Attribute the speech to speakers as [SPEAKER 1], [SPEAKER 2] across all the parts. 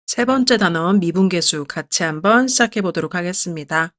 [SPEAKER 1] 세 번째 단원 미분계수 같이 한번 시작해 보도록 하겠습니다.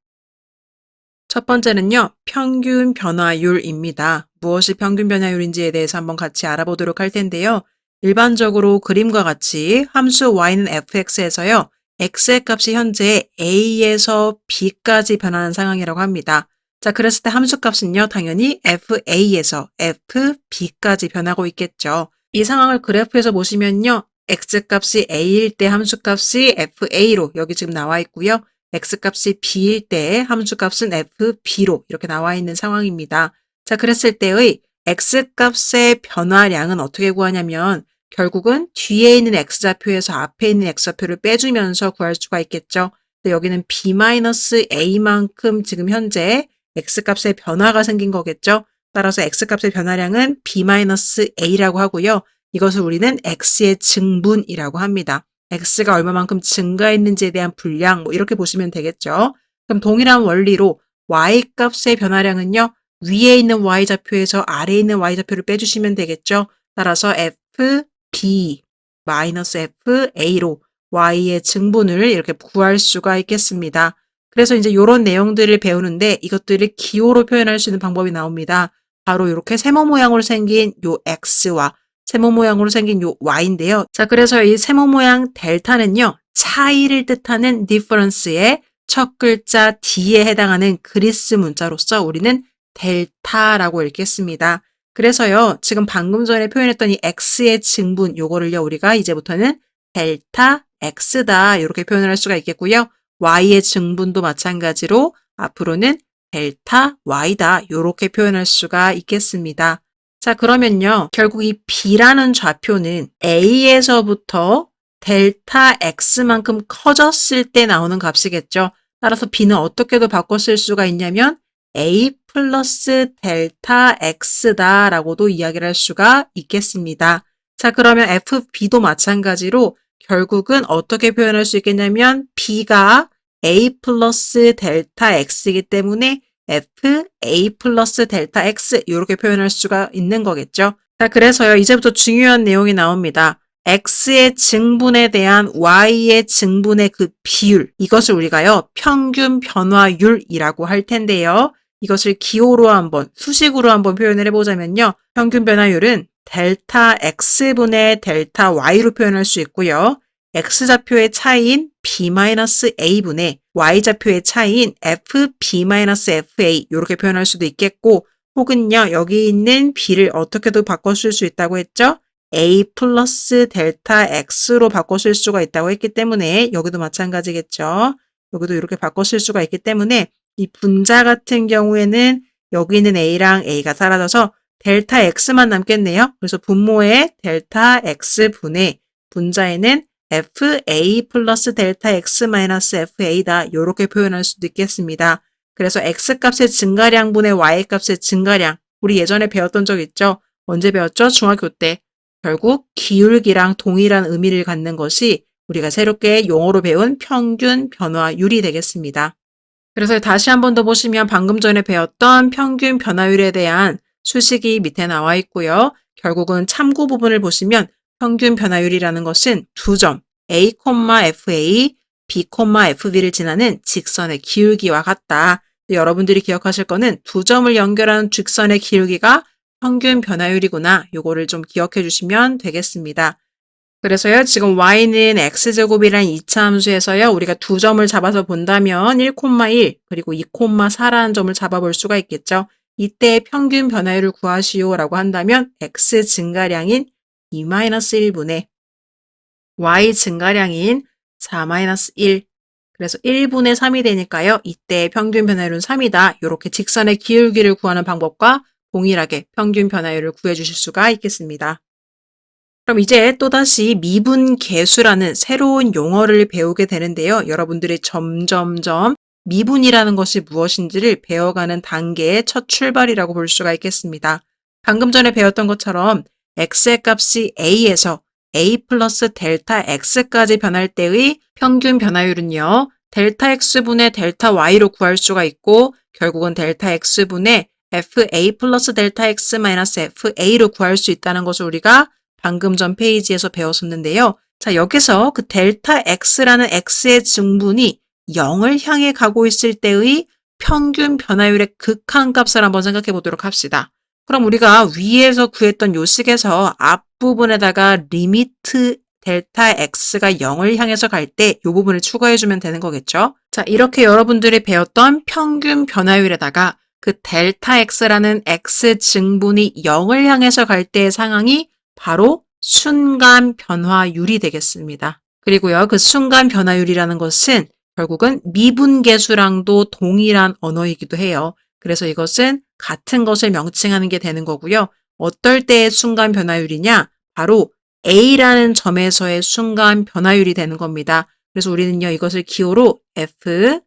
[SPEAKER 1] 첫 번째는요, 평균 변화율입니다. 무엇이 평균 변화율인지에 대해서 한번 같이 알아보도록 할 텐데요. 일반적으로 그림과 같이 함수 y는 fx에서요, x의 값이 현재 a에서 b까지 변하는 상황이라고 합니다. 자, 그랬을 때 함수 값은요, 당연히 fa에서 fb까지 변하고 있겠죠. 이 상황을 그래프에서 보시면요, x값이 a일 때 함수값이 fa로 여기 지금 나와 있고요. x값이 b일 때 함수값은 fb로 이렇게 나와 있는 상황입니다. 자, 그랬을 때의 x값의 변화량은 어떻게 구하냐면 결국은 뒤에 있는 x좌표에서 앞에 있는 x좌표를 빼주면서 구할 수가 있겠죠. 여기는 b-a만큼 지금 현재 x값의 변화가 생긴 거겠죠. 따라서 x값의 변화량은 b-a라고 하고요. 이것을 우리는 x의 증분이라고 합니다. x가 얼마만큼 증가했는지에 대한 분량 이렇게 보시면 되겠죠. 그럼 동일한 원리로 y값의 변화량은요. 위에 있는 y좌표에서 아래에 있는 y좌표를 빼주시면 되겠죠. 따라서 fb-fa로 y의 증분을 이렇게 구할 수가 있겠습니다. 그래서 이제 이런 내용들을 배우는데 이것들을 기호로 표현할 수 있는 방법이 나옵니다. 바로 이렇게 세모 모양으로 생긴 요 x와 세모 모양으로 생긴 요 y인데요. 자, 그래서 이 세모 모양 델타는요. 차이를 뜻하는 difference의 첫 글자 D에 해당하는 그리스 문자로서 우리는 델타라고 읽겠습니다. 그래서요. 지금 방금 전에 표현했던 이 x의 증분 요거를요. 우리가 이제부터는 델타 x다 이렇게 표현을 할 수가 있겠고요. y의 증분도 마찬가지로 앞으로는 델타 y다 이렇게 표현할 수가 있겠습니다. 자, 그러면요. 결국 이 b라는 좌표는 a에서부터 델타 x만큼 커졌을 때 나오는 값이겠죠. 따라서 b는 어떻게도 바꿔 쓸 수가 있냐면 a 플러스 델타 x다 라고도 이야기를 할 수가 있겠습니다. 자, 그러면 fb도 마찬가지로 결국은 어떻게 표현할 수 있겠냐면 b가 a 플러스 델타 x이기 때문에 fa 플러스 델타 x 이렇게 표현할 수가 있는 거겠죠. 자, 그래서요. 이제부터 중요한 내용이 나옵니다. x의 증분에 대한 y의 증분의 그 비율 이것을 우리가요. 평균 변화율이라고 할 텐데요. 이것을 기호로 한번 수식으로 한번 표현을 해보자면요. 평균 변화율은 델타 x분의 델타 y로 표현할 수 있고요. x좌표의 차이인 b-a분의 y좌표의 차이인 fb-fa 이렇게 표현할 수도 있겠고 혹은요. 여기 있는 b를 어떻게도 바꿔 쓸 수 있다고 했죠? a 플러스 델타 x로 바꿔 쓸 수가 있다고 했기 때문에 여기도 마찬가지겠죠. 여기도 이렇게 바꿔 쓸 수가 있기 때문에 이 분자 같은 경우에는 여기 있는 a랑 a가 사라져서 델타 x만 남겠네요. 그래서 분모의 델타 x분의 분자에는 fa 플러스 델타 x 마이너스 fa다 이렇게 표현할 수도 있겠습니다. 그래서 x값의 증가량분의 y값의 증가량 우리 예전에 배웠던 적 있죠? 언제 배웠죠? 중학교 때. 결국 기울기랑 동일한 의미를 갖는 것이 우리가 새롭게 용어로 배운 평균 변화율이 되겠습니다. 그래서 다시 한 번 더 보시면 방금 전에 배웠던 평균 변화율에 대한 수식이 밑에 나와 있고요. 결국은 참고 부분을 보시면 평균 변화율이라는 것은 두 점 a, fa, b, fb를 지나는 직선의 기울기와 같다. 여러분들이 기억하실 거는 두 점을 연결하는 직선의 기울기가 평균 변화율이구나. 요거를 좀 기억해 주시면 되겠습니다. 그래서요, 지금 y는 x제곱이라는 2차 함수에서요, 우리가 두 점을 잡아서 본다면 1,1 그리고 2,4라는 점을 잡아볼 수가 있겠죠. 이때 평균 변화율을 구하시오 라고 한다면 x 증가량인 2-1분의 y 증가량인 4-1 그래서 1분의 3이 되니까요. 이때 평균 변화율은 3이다. 이렇게 직선의 기울기를 구하는 방법과 동일하게 평균 변화율을 구해주실 수가 있겠습니다. 그럼 이제 또다시 미분계수라는 새로운 용어를 배우게 되는데요. 여러분들이 점점점 미분이라는 것이 무엇인지를 배워가는 단계의 첫 출발이라고 볼 수가 있겠습니다. 방금 전에 배웠던 것처럼 x의 값이 a에서 a 플러스 델타 x까지 변할 때의 평균 변화율은요. 델타 x분의 델타 y로 구할 수가 있고 결국은 델타 x분의 fa 플러스 델타 x 마이너스 fa로 구할 수 있다는 것을 우리가 방금 전 페이지에서 배웠었는데요. 자, 여기서 그 델타 x라는 x의 증분이 0을 향해 가고 있을 때의 평균 변화율의 극한값을 한번 생각해 보도록 합시다. 그럼 우리가 위에서 구했던 요 식에서 앞부분에다가 리미트 델타 x가 0을 향해서 갈 때 이 부분을 추가해주면 되는 거겠죠? 자, 이렇게 여러분들이 배웠던 평균 변화율에다가 그 델타 x라는 x 증분이 0을 향해서 갈 때의 상황이 바로 순간 변화율이 되겠습니다. 그리고요, 그 순간 변화율이라는 것은 결국은 미분계수랑도 동일한 언어이기도 해요. 그래서 이것은 같은 것을 명칭하는 게 되는 거고요. 어떨 때의 순간 변화율이냐? 바로 A라는 점에서의 순간 변화율이 되는 겁니다. 그래서 우리는요, 이것을 기호로 F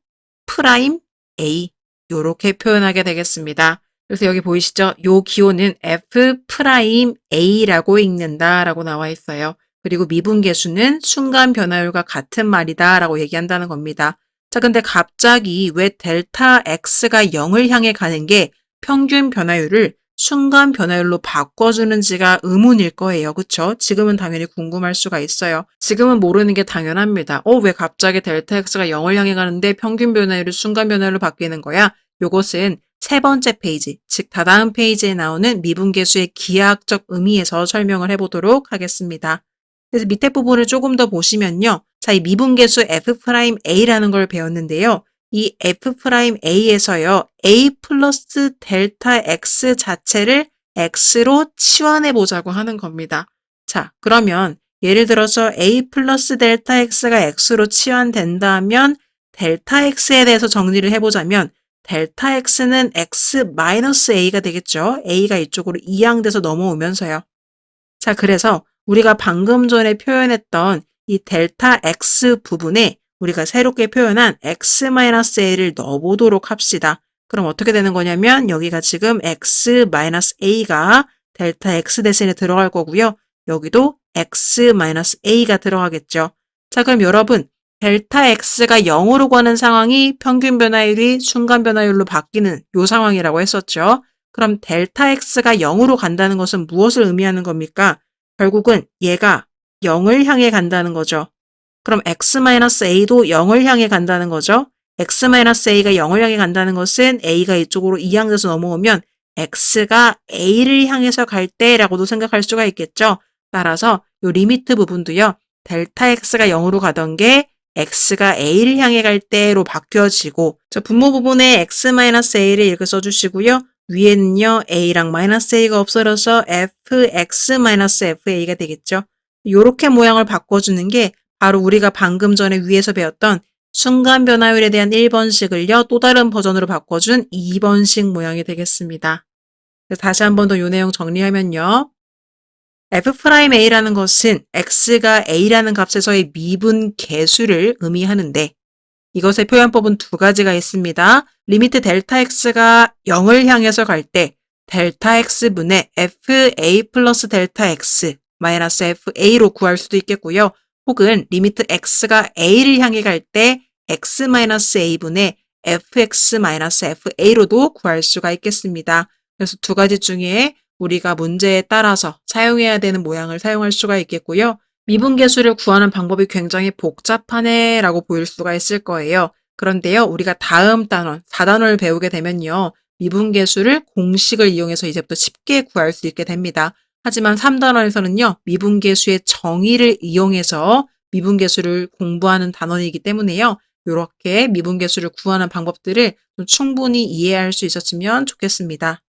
[SPEAKER 1] 프라임 A 이렇게 표현하게 되겠습니다. 그래서 여기 보이시죠? 요 기호는 F 프라임 A라고 읽는다라고 나와 있어요. 그리고 미분계수는 순간 변화율과 같은 말이다 라고 얘기한다는 겁니다. 자, 근데 갑자기 왜 델타 X가 0을 향해 가는 게 평균 변화율을 순간 변화율로 바꿔주는지가 의문일 거예요. 그쵸? 지금은 당연히 궁금할 수가 있어요. 지금은 모르는 게 당연합니다. 왜 갑자기 델타 X가 0을 향해 가는데 평균 변화율이 순간 변화율로 바뀌는 거야? 요것은 세 번째 페이지, 즉 다다음 페이지에 나오는 미분계수의 기하학적 의미에서 설명을 해보도록 하겠습니다. 그래서 밑에 부분을 조금 더 보시면요. 자, 이 미분계수 F'A라는 걸 배웠는데요. 이 F'A에서요. A 플러스 델타 X 자체를 X로 치환해 보자고 하는 겁니다. 자, 그러면 예를 들어서 A 플러스 델타 X가 X로 치환된다면 델타 X에 대해서 정리를 해보자면 델타 X는 X 마이너스 A가 되겠죠. A가 이쪽으로 이항돼서 넘어오면서요. 자, 그래서 우리가 방금 전에 표현했던 이 델타 X 부분에 우리가 새롭게 표현한 X-A를 넣어보도록 합시다. 그럼 어떻게 되는 거냐면 여기가 지금 X-A가 델타 X 대신에 들어갈 거고요. 여기도 X-A가 들어가겠죠. 자, 그럼 여러분 델타 X가 0으로 가는 상황이 평균 변화율이 순간 변화율로 바뀌는 이 상황이라고 했었죠. 그럼 델타 X가 0으로 간다는 것은 무엇을 의미하는 겁니까? 결국은 얘가 0을 향해 간다는 거죠. 그럼 X-A도 0을 향해 간다는 거죠. X-A가 0을 향해 간다는 것은 A가 이쪽으로 이항돼서 넘어오면 X가 A를 향해서 갈 때라고도 생각할 수가 있겠죠. 따라서 이 리미트 부분도요. 델타 X가 0으로 가던 게 X가 A를 향해 갈 때로 바뀌어지고 자, 분모 부분에 X-A를 이렇게 써주시고요. 위에는요. A랑 마이너스 A가 없어져서 Fx-FA가 되겠죠. 이렇게 모양을 바꿔주는 게 바로 우리가 방금 전에 위에서 배웠던 순간 변화율에 대한 1번식을요. 또 다른 버전으로 바꿔준 2번식 모양이 되겠습니다. 다시 한 번 더 이 내용 정리하면요. F'A라는 것은 X가 A라는 값에서의 미분 계수를 의미하는데 이것의 표현법은 두 가지가 있습니다. 리미트 델타 X가 0을 향해서 갈 때 델타 X분의 FA 플러스 델타 X 마이너스 FA로 구할 수도 있겠고요. 혹은 리미트 X가 A를 향해 갈 때 X 마이너스 A분의 FX 마이너스 FA로도 구할 수가 있겠습니다. 그래서 두 가지 중에 우리가 문제에 따라서 사용해야 되는 모양을 사용할 수가 있겠고요. 미분계수를 구하는 방법이 굉장히 복잡하네 라고 보일 수가 있을 거예요. 그런데요, 우리가 다음 단원, 4단원을 배우게 되면요. 미분계수를 공식을 이용해서 이제부터 쉽게 구할 수 있게 됩니다. 하지만 3단원에서는요. 미분계수의 정의를 이용해서 미분계수를 공부하는 단원이기 때문에요. 이렇게 미분계수를 구하는 방법들을 좀 충분히 이해할 수 있었으면 좋겠습니다.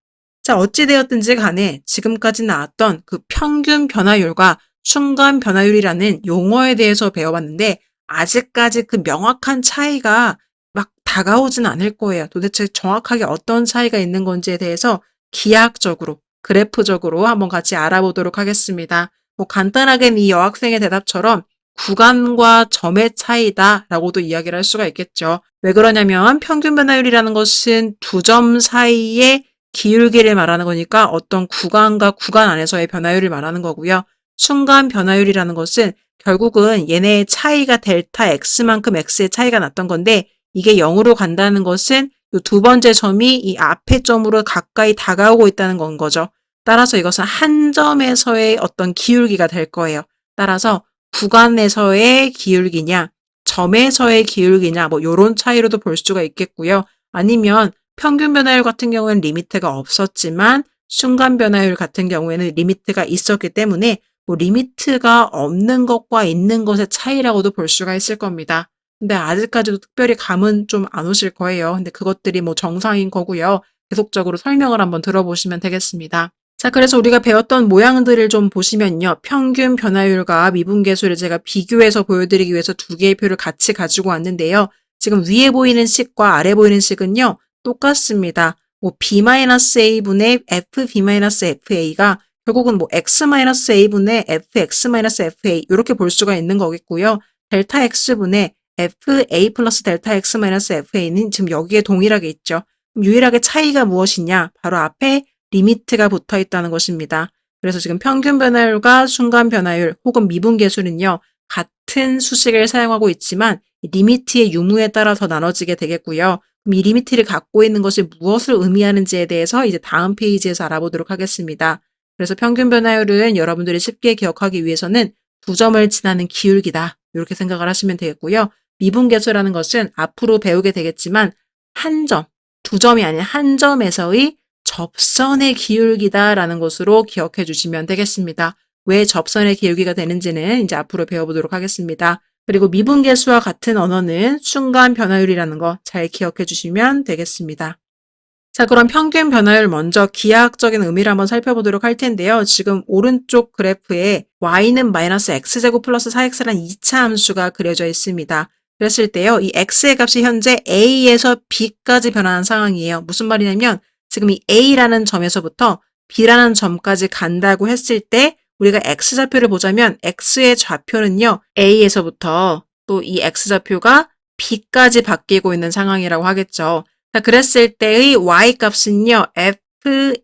[SPEAKER 1] 자, 어찌되었든지 간에 지금까지 나왔던 그 평균 변화율과 순간 변화율이라는 용어에 대해서 배워봤는데 아직까지 그 명확한 차이가 막 다가오진 않을 거예요. 도대체 정확하게 어떤 차이가 있는 건지에 대해서 기하학적으로, 그래프적으로 한번 같이 알아보도록 하겠습니다. 뭐 간단하게는 이 여학생의 대답처럼 구간과 점의 차이다라고도 이야기를 할 수가 있겠죠. 왜 그러냐면 평균 변화율이라는 것은 두 점 사이의 기울기를 말하는 거니까 어떤 구간과 구간 안에서의 변화율을 말하는 거고요. 순간 변화율이라는 것은 결국은 얘네의 차이가 델타 X만큼 X의 차이가 났던 건데 이게 0으로 간다는 것은 이 두 번째 점이 이 앞의 점으로 가까이 다가오고 있다는 건 거죠. 따라서 이것은 한 점에서의 어떤 기울기가 될 거예요. 따라서 구간에서의 기울기냐, 점에서의 기울기냐, 뭐 요런 차이로도 볼 수가 있겠고요. 아니면 평균 변화율 같은 경우에는 리미트가 없었지만 순간 변화율 같은 경우에는 리미트가 있었기 때문에 뭐 리미트가 없는 것과 있는 것의 차이라고도 볼 수가 있을 겁니다. 근데 아직까지도 특별히 감은 좀 안 오실 거예요. 근데 그것들이 뭐 정상인 거고요. 계속적으로 설명을 한번 들어보시면 되겠습니다. 자, 그래서 우리가 배웠던 모양들을 좀 보시면요. 평균 변화율과 미분계수를 제가 비교해서 보여드리기 위해서 두 개의 표를 같이 가지고 왔는데요. 지금 위에 보이는 식과 아래 보이는 식은요. 똑같습니다. 뭐 b-a분의 f-fa가 결국은 뭐 x-a분의 fx-fa 이렇게 볼 수가 있는 거겠고요. 델타 x분의 fa 플러스 델타 x-fa는 지금 여기에 동일하게 있죠. 그럼 유일하게 차이가 무엇이냐? 바로 앞에 리미트가 붙어 있다는 것입니다. 그래서 지금 평균 변화율과 순간 변화율 혹은 미분계수는요. 같은 수식을 사용하고 있지만 리미트의 유무에 따라서 나눠지게 되겠고요. 그럼 이 리미트를 갖고 있는 것이 무엇을 의미하는지에 대해서 이제 다음 페이지에서 알아보도록 하겠습니다. 그래서 평균 변화율은 여러분들이 쉽게 기억하기 위해서는 두 점을 지나는 기울기다. 이렇게 생각을 하시면 되겠고요. 미분계수라는 것은 앞으로 배우게 되겠지만 한 점, 두 점이 아닌 한 점에서의 접선의 기울기다라는 것으로 기억해 주시면 되겠습니다. 왜 접선의 기울기가 되는지는 이제 앞으로 배워보도록 하겠습니다. 그리고 미분계수와 같은 언어는 순간 변화율이라는 거 잘 기억해 주시면 되겠습니다. 자, 그럼 평균 변화율 먼저 기하학적인 의미를 한번 살펴보도록 할 텐데요. 지금 오른쪽 그래프에 y는 마이너스 x제곱 플러스 4x라는 2차 함수가 그려져 있습니다. 그랬을 때요, 이 x의 값이 현재 a에서 b까지 변하는 상황이에요. 무슨 말이냐면 지금 이 a라는 점에서부터 b라는 점까지 간다고 했을 때 우리가 x좌표를 보자면 x의 좌표는요, a에서부터 또 이 x좌표가 b까지 바뀌고 있는 상황이라고 하겠죠. 자, 그랬을 때의 y값은요,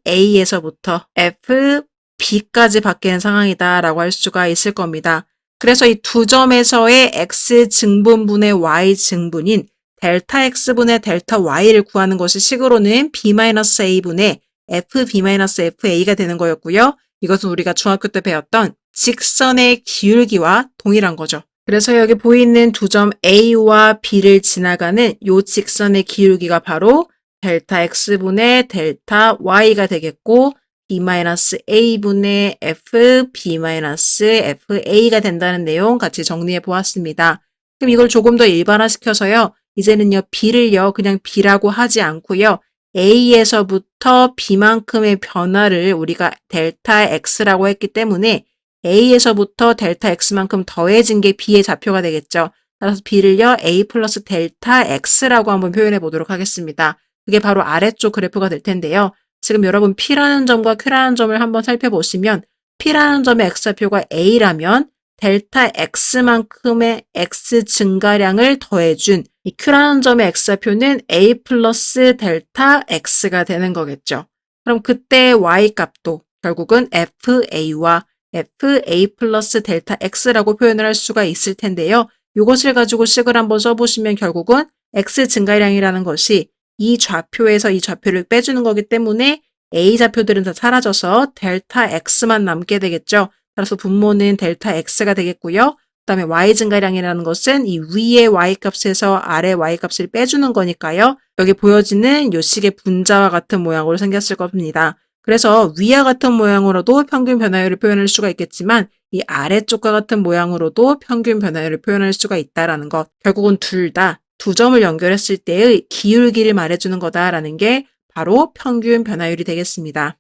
[SPEAKER 1] fa에서부터 fb까지 바뀌는 상황이다라고 할 수가 있을 겁니다. 그래서 이 두 점에서의 x증분분의 y증분인 델타 x분의 델타 y를 구하는 것이 식으로는 b-a분의 fb-fa가 되는 거였고요. 이것은 우리가 중학교 때 배웠던 직선의 기울기와 동일한 거죠. 그래서 여기 보이는 두 점 A와 B를 지나가는 이 직선의 기울기가 바로 델타 X분의 델타 Y가 되겠고 B-A분의 F, B-FA가 된다는 내용 같이 정리해 보았습니다. 그럼 이걸 조금 더 일반화시켜서요. 이제는요, B를요, 그냥 B라고 하지 않고요. A에서부터 B만큼의 변화를 우리가 델타 X라고 했기 때문에 A에서부터 델타 X만큼 더해진 게 B의 좌표가 되겠죠. 따라서 B를요, A 플러스 델타 X라고 한번 표현해 보도록 하겠습니다. 그게 바로 아래쪽 그래프가 될 텐데요. 지금 여러분 P라는 점과 Q라는 점을 한번 살펴보시면 P라는 점의 X좌표가 A라면 델타 X만큼의 X 증가량을 더해준 이 Q라는 점의 X좌표는 A 플러스 델타 X가 되는 거겠죠. 그럼 그때 Y값도 결국은 FA와 FA 플러스 델타 X라고 표현을 할 수가 있을 텐데요. 이것을 가지고 식을 한번 써보시면 결국은 X 증가량이라는 것이 이 좌표에서 이 좌표를 빼주는 거기 때문에 A 좌표들은 다 사라져서 델타 X만 남게 되겠죠. 따라서 분모는 델타 X가 되겠고요. 그 다음에 Y 증가량이라는 것은 이 위의 Y값에서 아래 Y값을 빼주는 거니까요. 여기 보여지는 이 식의 분자와 같은 모양으로 생겼을 겁니다. 그래서 위와 같은 모양으로도 평균 변화율을 표현할 수가 있겠지만 이 아래쪽과 같은 모양으로도 평균 변화율을 표현할 수가 있다라는 것. 결국은 둘 다 두 점을 연결했을 때의 기울기를 말해주는 거다라는 게 바로 평균 변화율이 되겠습니다.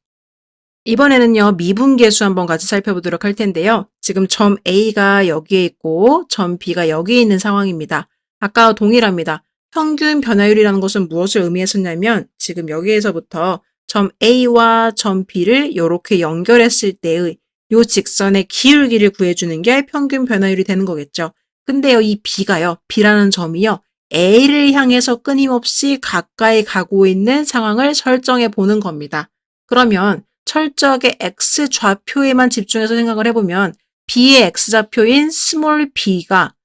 [SPEAKER 1] 이번에는요, 미분계수 한번 같이 살펴보도록 할 텐데요. 지금 점 A가 여기에 있고 점 B가 여기에 있는 상황입니다. 아까와 동일합니다. 평균 변화율이라는 것은 무엇을 의미했었냐면 지금 여기에서부터 점 A와 점 B를 이렇게 연결했을 때의 이 직선의 기울기를 구해주는 게 평균 변화율이 되는 거겠죠. 근데요, 이 B가요, B라는 점이요, A를 향해서 끊임없이 가까이 가고 있는 상황을 설정해 보는 겁니다. 그러면 철저하게 X 좌표에만 집중해서 생각을 해보면 B의 X좌표인 스몰 b가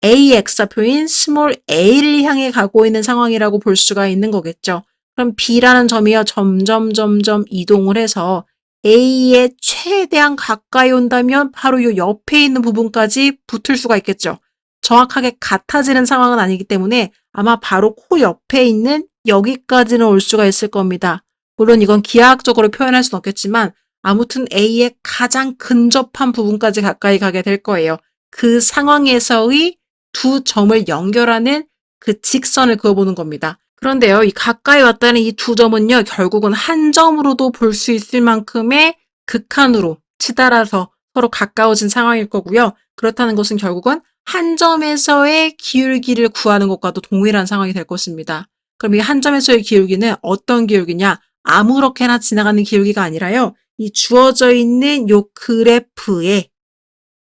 [SPEAKER 1] A의 X좌표인 스몰 a를 향해 가고 있는 상황이라고 볼 수가 있는 거겠죠. 그럼 B라는 점이요, 점점 이동을 해서 A에 최대한 가까이 온다면 바로 요 옆에 있는 부분까지 붙을 수가 있겠죠. 정확하게 같아지는 상황은 아니기 때문에 아마 바로 코 옆에 있는 여기까지는 올 수가 있을 겁니다. 물론 이건 기하학적으로 표현할 수는 없겠지만 아무튼 A의 가장 근접한 부분까지 가까이 가게 될 거예요. 그 상황에서의 두 점을 연결하는 그 직선을 그어보는 겁니다. 그런데요, 이 가까이 왔다는 이 두 점은요, 결국은 한 점으로도 볼 수 있을 만큼의 극한으로 치달아서 서로 가까워진 상황일 거고요. 그렇다는 것은 결국은 한 점에서의 기울기를 구하는 것과도 동일한 상황이 될 것입니다. 그럼 이 한 점에서의 기울기는 어떤 기울기냐? 아무렇게나 지나가는 기울기가 아니라요. 이 주어져 있는 요 그래프에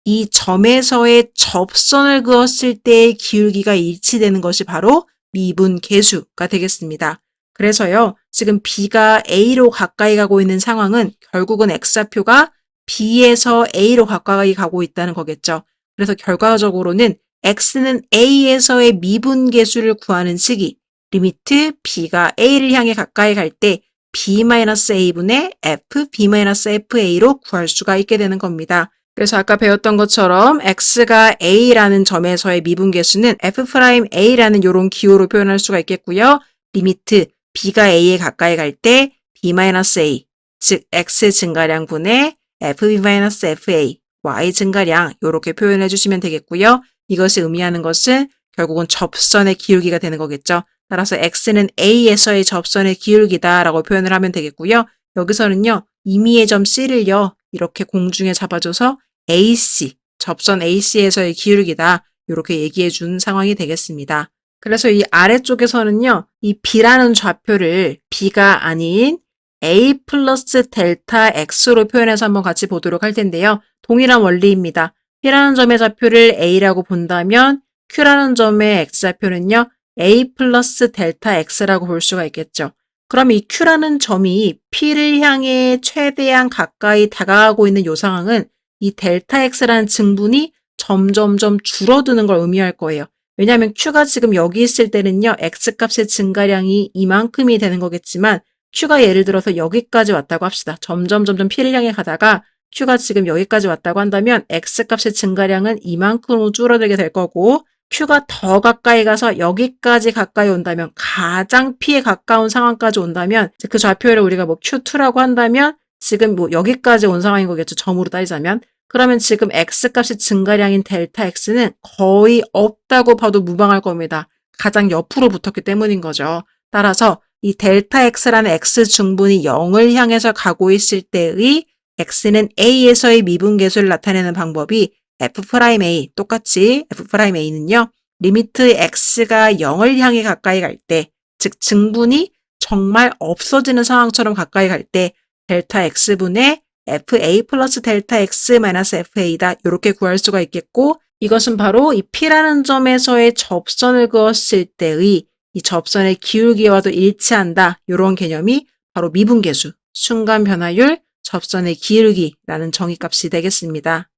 [SPEAKER 1] 이 점에서의 접선을 그었을 때의 기울기가 일치되는 것이 바로 미분계수가 되겠습니다. 그래서요, 지금 B가 A로 가까이 가고 있는 상황은 결국은 X좌표가 B에서 A로 가까이 가고 있다는 거겠죠. 그래서 결과적으로는 X는 A에서의 미분계수를 구하는 식이 리미트 B가 A를 향해 가까이 갈 때 B-A분의 F, B-FA로 구할 수가 있게 되는 겁니다. 그래서 아까 배웠던 것처럼 X가 A라는 점에서의 미분계수는 F'A라는 이런 기호로 표현할 수가 있겠고요. 리미트 B가 A에 가까이 갈 때 B-A, 즉 X 증가량분의 FB-FA, Y 증가량 이렇게 표현해 주시면 되겠고요. 이것이 의미하는 것은 결국은 접선의 기울기가 되는 거겠죠. 따라서 X는 A에서의 접선의 기울기다라고 표현을 하면 되겠고요. 여기서는요. 임의의 점 C를요. 이렇게 공중에 잡아줘서 AC, 접선 AC에서의 기울기다. 이렇게 얘기해 준 상황이 되겠습니다. 그래서 이 아래쪽에서는요. 이 B라는 좌표를 B가 아닌 A 플러스 델타 X로 표현해서 한번 같이 보도록 할 텐데요. 동일한 원리입니다. P라는 점의 좌표를 A라고 본다면 Q라는 점의 X좌표는요. A 플러스 델타 X라고 볼 수가 있겠죠. 그럼 이 Q라는 점이 P를 향해 최대한 가까이 다가가고 있는 이 상황은 이 델타 X라는 증분이 점점점 줄어드는 걸 의미할 거예요. 왜냐하면 Q가 지금 여기 있을 때는요. X값의 증가량이 이만큼이 되는 거겠지만 Q가 예를 들어서 여기까지 왔다고 합시다. 점점 P를 향해 가다가 Q가 지금 여기까지 왔다고 한다면 X값의 증가량은 이만큼으로 줄어들게 될 거고 Q가 더 가까이 가서 여기까지 가까이 온다면 가장 P에 가까운 상황까지 온다면 그 좌표를 우리가 뭐 Q2라고 한다면 지금 뭐 여기까지 온 상황인 거겠죠. 점으로 따지자면. 그러면 지금 X값의 증가량인 델타 X는 거의 없다고 봐도 무방할 겁니다. 가장 옆으로 붙었기 때문인 거죠. 따라서 이 델타 X라는 X 중분이 0을 향해서 가고 있을 때의 X는 A에서의 미분계수를 나타내는 방법이 F'A, 똑같이 F'A는요, 리미트 X가 0을 향해 가까이 갈 때, 즉 증분이 정말 없어지는 상황처럼 가까이 갈 때 델타 X분의 FA 플러스 델타 X 마이너스 FA다. 이렇게 구할 수가 있겠고 이것은 바로 이 P라는 점에서의 접선을 그었을 때의 이 접선의 기울기와도 일치한다. 이런 개념이 바로 미분계수, 순간 변화율, 접선의 기울기라는 정의값이 되겠습니다.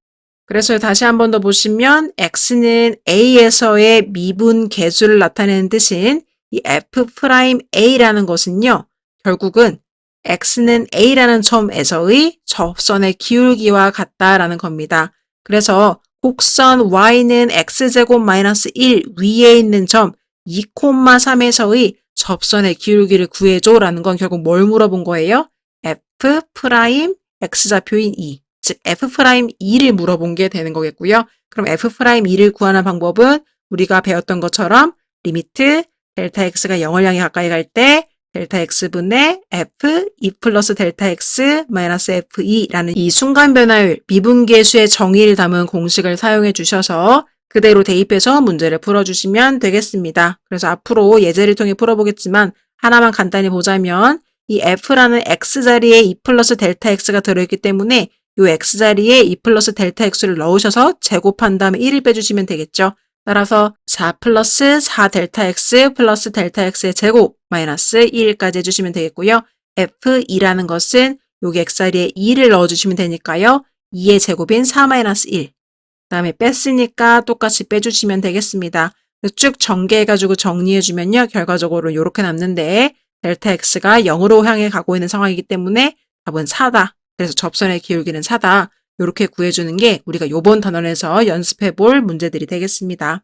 [SPEAKER 1] 그래서 다시 한 번 더 보시면 X는 A에서의 미분계수를 나타내는 뜻인 이 F'A라는 것은요. 결국은 X는 A라는 점에서의 접선의 기울기와 같다라는 겁니다. 그래서 곡선 Y는 X제곱 마이너스 1 위에 있는 점 2,3에서의 접선의 기울기를 구해줘라는 건 결국 뭘 물어본 거예요? F' X좌표인 2, 즉 F'2를 물어본 게 되는 거겠고요. 그럼 F'2를 구하는 방법은 우리가 배웠던 것처럼 리미트 델타 X가 0을 향해 가까이 갈 때 델타 X분의 F, 2 플러스 델타 X 마이너스 F2라는 이 순간 변화율 미분계수의 정의를 담은 공식을 사용해 주셔서 그대로 대입해서 문제를 풀어주시면 되겠습니다. 그래서 앞으로 예제를 통해 풀어보겠지만 하나만 간단히 보자면 이 F라는 X자리에 2 플러스 델타 X가 들어있기 때문에 이 X자리에 2 플러스 델타 X를 넣으셔서 제곱한 다음에 1을 빼주시면 되겠죠. 따라서 4 플러스 4 델타 X 플러스 델타 X의 제곱 마이너스 1까지 해주시면 되겠고요. F2라는 것은 여기 X자리에 2를 넣어주시면 되니까요. 2의 제곱인 4 마이너스 1. 그 다음에 뺐으니까 똑같이 빼주시면 되겠습니다. 쭉 전개해가지고 정리해주면요. 결과적으로 이렇게 남는데 델타 X가 0으로 향해 가고 있는 상황이기 때문에 답은 4다. 그래서 접선의 기울기는 4다. 이렇게 구해주는 게 우리가 요번 단원에서 연습해 볼 문제들이 되겠습니다.